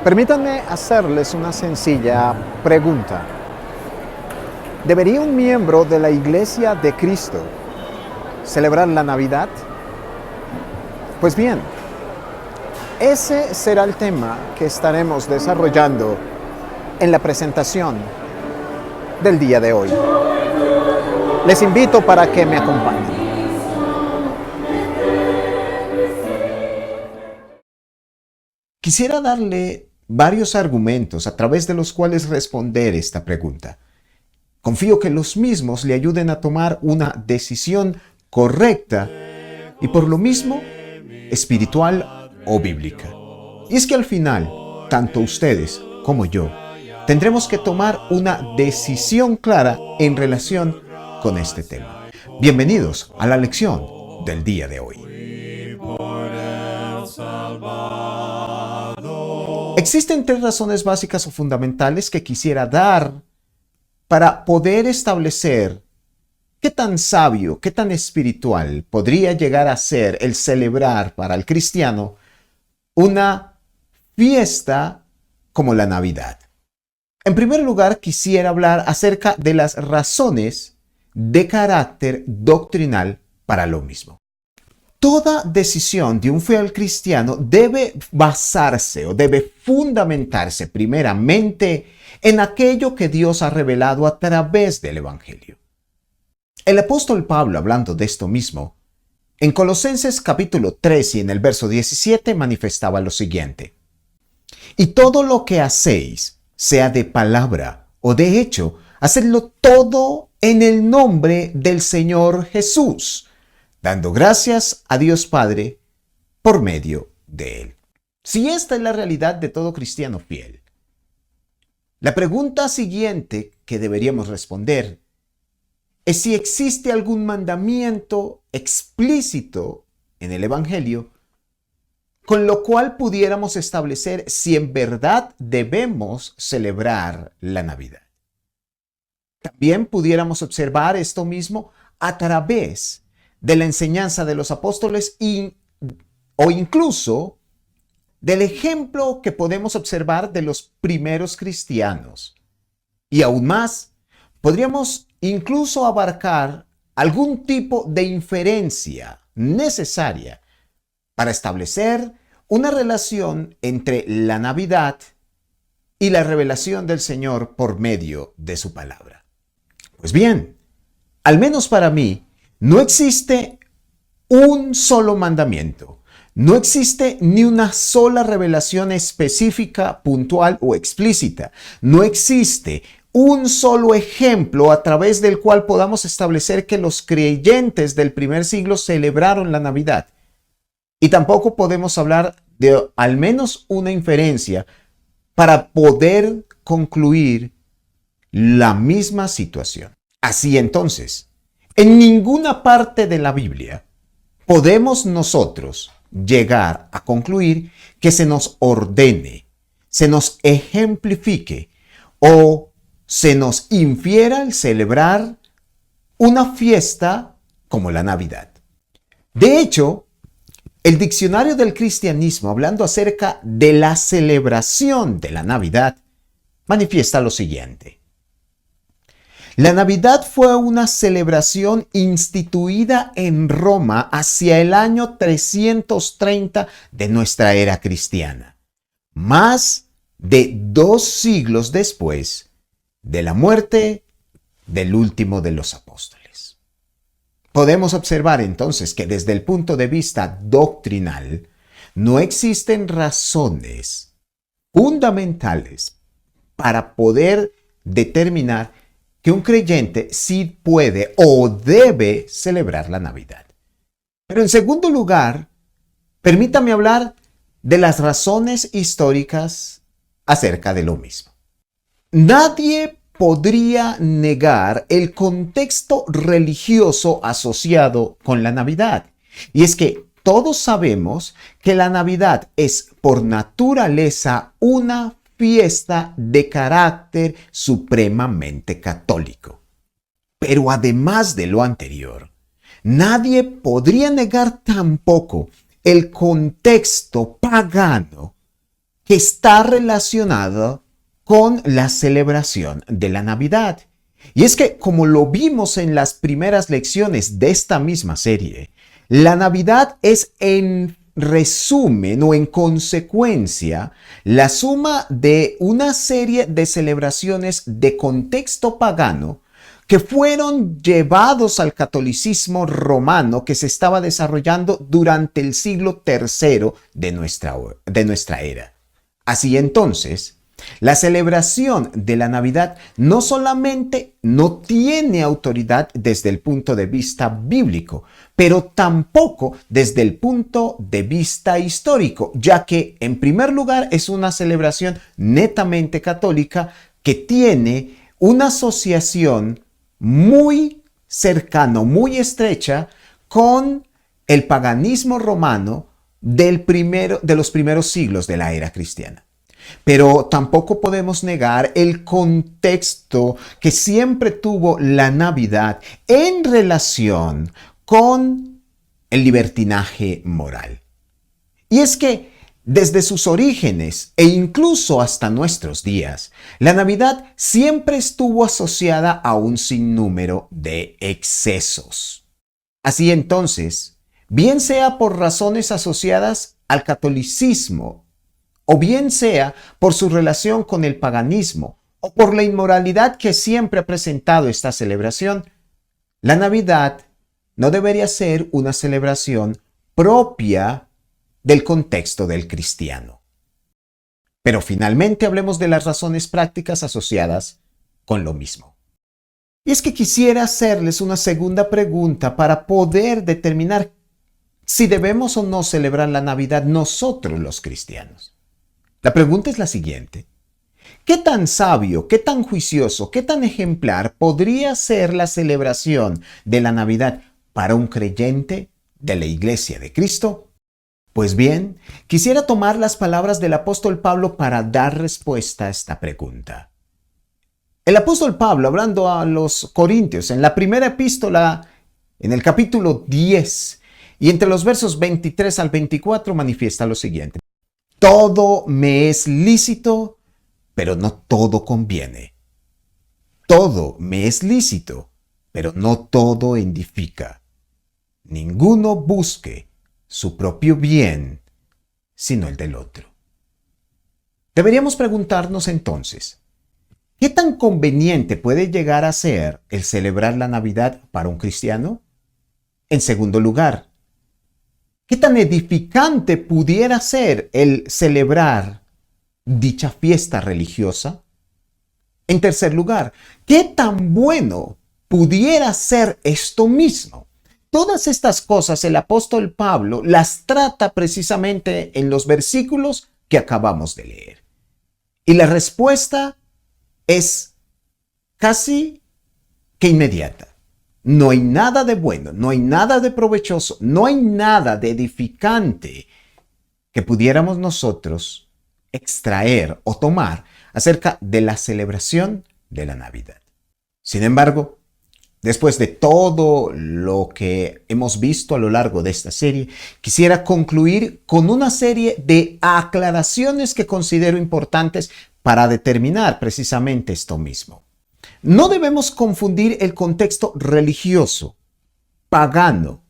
Permítanme hacerles una sencilla pregunta. ¿Debería un miembro de la Iglesia de Cristo celebrar la Navidad? Pues bien, ese será el tema que estaremos desarrollando en la presentación del día de hoy. Les invito para que me acompañen. Quisiera darle varios argumentos a través de los cuales responder esta pregunta. Confío que los mismos le ayuden a tomar una decisión correcta y por lo mismo espiritual o bíblica. Y es que al final, tanto ustedes como yo, tendremos que tomar una decisión clara en relación con este tema. Bienvenidos a la lección del día de hoy. Existen tres razones básicas o fundamentales que quisiera dar para poder establecer qué tan sabio, qué tan espiritual podría llegar a ser el celebrar para el cristiano una fiesta como la Navidad. En primer lugar, quisiera hablar acerca de las razones de carácter doctrinal para lo mismo. Toda decisión de un fiel cristiano debe basarse o debe fundamentarse primeramente en aquello que Dios ha revelado a través del Evangelio. El apóstol Pablo, hablando de esto mismo, en Colosenses capítulo 3 y en el verso 17 manifestaba lo siguiente: y todo lo que hacéis, sea de palabra o de hecho, hacedlo todo en el nombre del Señor Jesús, dando gracias a Dios Padre por medio de Él. Si esta es la realidad de todo cristiano fiel, la pregunta siguiente que deberíamos responder es si existe algún mandamiento explícito en el Evangelio con lo cual pudiéramos establecer si en verdad debemos celebrar la Navidad. También pudiéramos observar esto mismo a través de la enseñanza de los apóstoles o incluso del ejemplo que podemos observar de los primeros cristianos. Y aún más, podríamos incluso abarcar algún tipo de inferencia necesaria para establecer una relación entre la Navidad y la revelación del Señor por medio de su palabra. Pues bien, al menos para mí, no existe un solo mandamiento, no existe ni una sola revelación específica, puntual o explícita, no existe un solo ejemplo a través del cual podamos establecer que los creyentes del primer siglo celebraron la Navidad. Y tampoco podemos hablar de al menos una inferencia para poder concluir la misma situación. Así entonces, en ninguna parte de la Biblia podemos nosotros llegar a concluir que se nos ordene, se nos ejemplifique o se nos infiera el celebrar una fiesta como la Navidad. De hecho, el diccionario del cristianismo, hablando acerca de la celebración de la Navidad, manifiesta lo siguiente: la Navidad fue una celebración instituida en Roma hacia el año 330 de nuestra era cristiana, más de 2 siglos después de la muerte del último de los apóstoles. Podemos observar entonces que desde el punto de vista doctrinal no existen razones fundamentales para poder determinar que un creyente sí puede o debe celebrar la Navidad. Pero en segundo lugar, permítame hablar de las razones históricas acerca de lo mismo. Nadie podría negar el contexto religioso asociado con la Navidad. Y es que todos sabemos que la Navidad es por naturaleza una fiesta de carácter supremamente católico. Pero además de lo anterior, nadie podría negar tampoco el contexto pagano que está relacionado con la celebración de la Navidad. Y es que, como lo vimos en las primeras lecciones de esta misma serie, la Navidad es en resumen o en consecuencia la suma de una serie de celebraciones de contexto pagano que fueron llevados al catolicismo romano que se estaba desarrollando durante el siglo III de nuestra era. Así entonces, la celebración de la Navidad no solamente no tiene autoridad desde el punto de vista bíblico, pero tampoco desde el punto de vista histórico, ya que en primer lugar es una celebración netamente católica que tiene una asociación muy cercana, muy estrecha con el paganismo romano de los primeros siglos de la era cristiana. Pero tampoco podemos negar el contexto que siempre tuvo la Navidad en relación con el libertinaje moral. Y es que desde sus orígenes e incluso hasta nuestros días, la Navidad siempre estuvo asociada a un sinnúmero de excesos. Así entonces, bien sea por razones asociadas al catolicismo, o bien sea por su relación con el paganismo o por la inmoralidad que siempre ha presentado esta celebración, la Navidad no debería ser una celebración propia del contexto del cristiano. Pero finalmente hablemos de las razones prácticas asociadas con lo mismo. Y es que quisiera hacerles una segunda pregunta para poder determinar si debemos o no celebrar la Navidad nosotros los cristianos. La pregunta es la siguiente: ¿qué tan sabio, qué tan juicioso, qué tan ejemplar podría ser la celebración de la Navidad para un creyente de la Iglesia de Cristo? Pues bien, quisiera tomar las palabras del apóstol Pablo para dar respuesta a esta pregunta. El apóstol Pablo, hablando a los Corintios en la primera epístola, en el capítulo 10, y entre los versos 23 al 24, manifiesta lo siguiente: todo me es lícito, pero no todo conviene. Todo me es lícito, pero no todo edifica. Ninguno busque su propio bien, sino el del otro. Deberíamos preguntarnos entonces, ¿qué tan conveniente puede llegar a ser el celebrar la Navidad para un cristiano? En segundo lugar, ¿qué tan edificante pudiera ser el celebrar dicha fiesta religiosa? En tercer lugar, ¿qué tan bueno pudiera ser esto mismo? Todas estas cosas el apóstol Pablo las trata precisamente en los versículos que acabamos de leer. Y la respuesta es casi que inmediata. No hay nada de bueno, no hay nada de provechoso, no hay nada de edificante que pudiéramos nosotros extraer o tomar acerca de la celebración de la Navidad. Sin embargo, después de todo lo que hemos visto a lo largo de esta serie, quisiera concluir con una serie de aclaraciones que considero importantes para determinar precisamente esto mismo. No debemos confundir el contexto religioso, pagano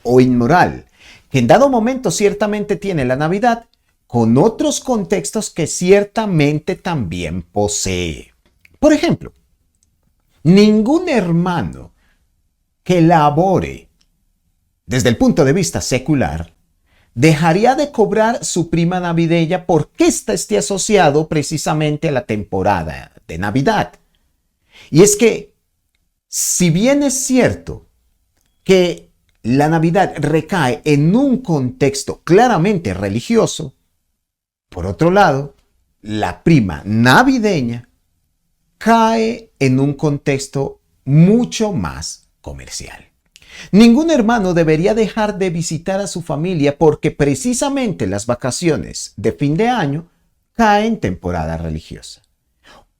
o inmoral, que en dado momento ciertamente tiene la Navidad, con otros contextos que ciertamente también posee. Por ejemplo, ningún hermano que labore desde el punto de vista secular dejaría de cobrar su prima navideña porque ésta esté asociado precisamente a la temporada de Navidad. Y es que, si bien es cierto que la Navidad recae en un contexto claramente religioso, por otro lado, la prima navideña cae en un contexto mucho más comercial. Ningún hermano debería dejar de visitar a su familia porque precisamente las vacaciones de fin de año caen en temporada religiosa.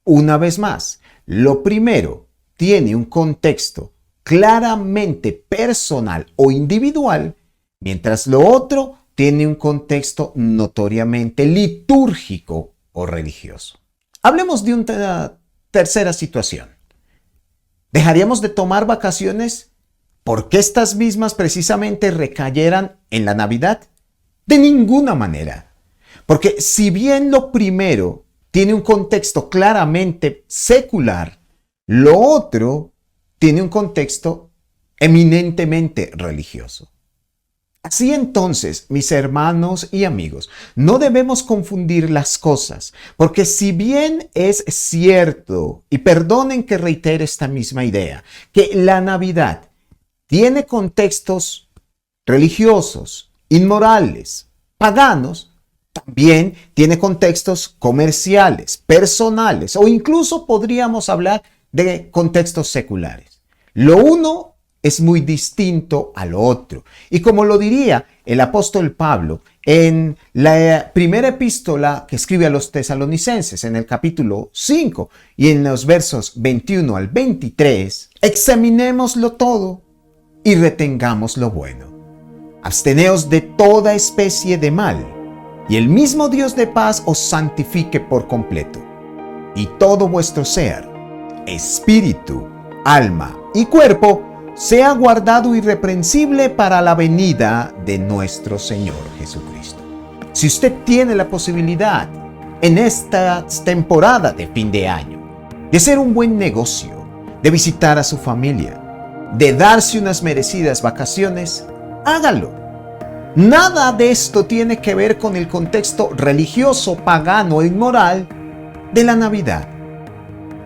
Una vez más, lo primero tiene un contexto claramente personal o individual, mientras lo otro tiene un contexto notoriamente litúrgico o religioso. Hablemos de una tercera situación. ¿Dejaríamos de tomar vacaciones porque estas mismas precisamente recayeran en la Navidad? De ninguna manera. Porque si bien lo primero tiene un contexto claramente secular, lo otro tiene un contexto eminentemente religioso. Así entonces, mis hermanos y amigos, no debemos confundir las cosas, porque si bien es cierto, y perdonen que reitere esta misma idea, que la Navidad tiene contextos religiosos, inmorales, paganos, también tiene contextos comerciales, personales, o incluso podríamos hablar de contextos seculares. Lo uno es muy distinto al otro. Y como lo diría el apóstol Pablo en la primera epístola que escribe a los tesalonicenses, en el capítulo 5 y en los versos 21 al 23, examinémoslo todo y retengamos lo bueno. Absteneos de toda especie de mal, y el mismo Dios de paz os santifique por completo, y todo vuestro ser, espíritu, alma y cuerpo, sea guardado irreprensible para la venida de nuestro Señor Jesucristo. Si usted tiene la posibilidad en esta temporada de fin de año de hacer un buen negocio, de visitar a su familia, de darse unas merecidas vacaciones, hágalo. Nada de esto tiene que ver con el contexto religioso, pagano e inmoral de la Navidad.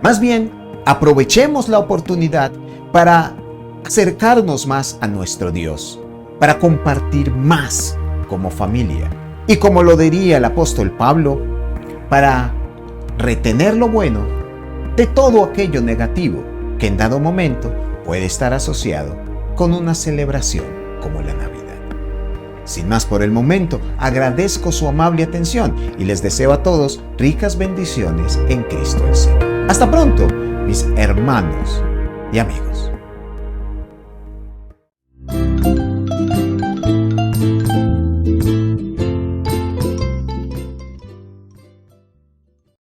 Más bien, aprovechemos la oportunidad para acercarnos más a nuestro Dios, para compartir más como familia. Y como lo diría el apóstol Pablo, para retener lo bueno de todo aquello negativo que en dado momento puede estar asociado con una celebración como la Navidad. Sin más por el momento, agradezco su amable atención y les deseo a todos ricas bendiciones en Cristo el Señor. Hasta pronto, mis hermanos y amigos.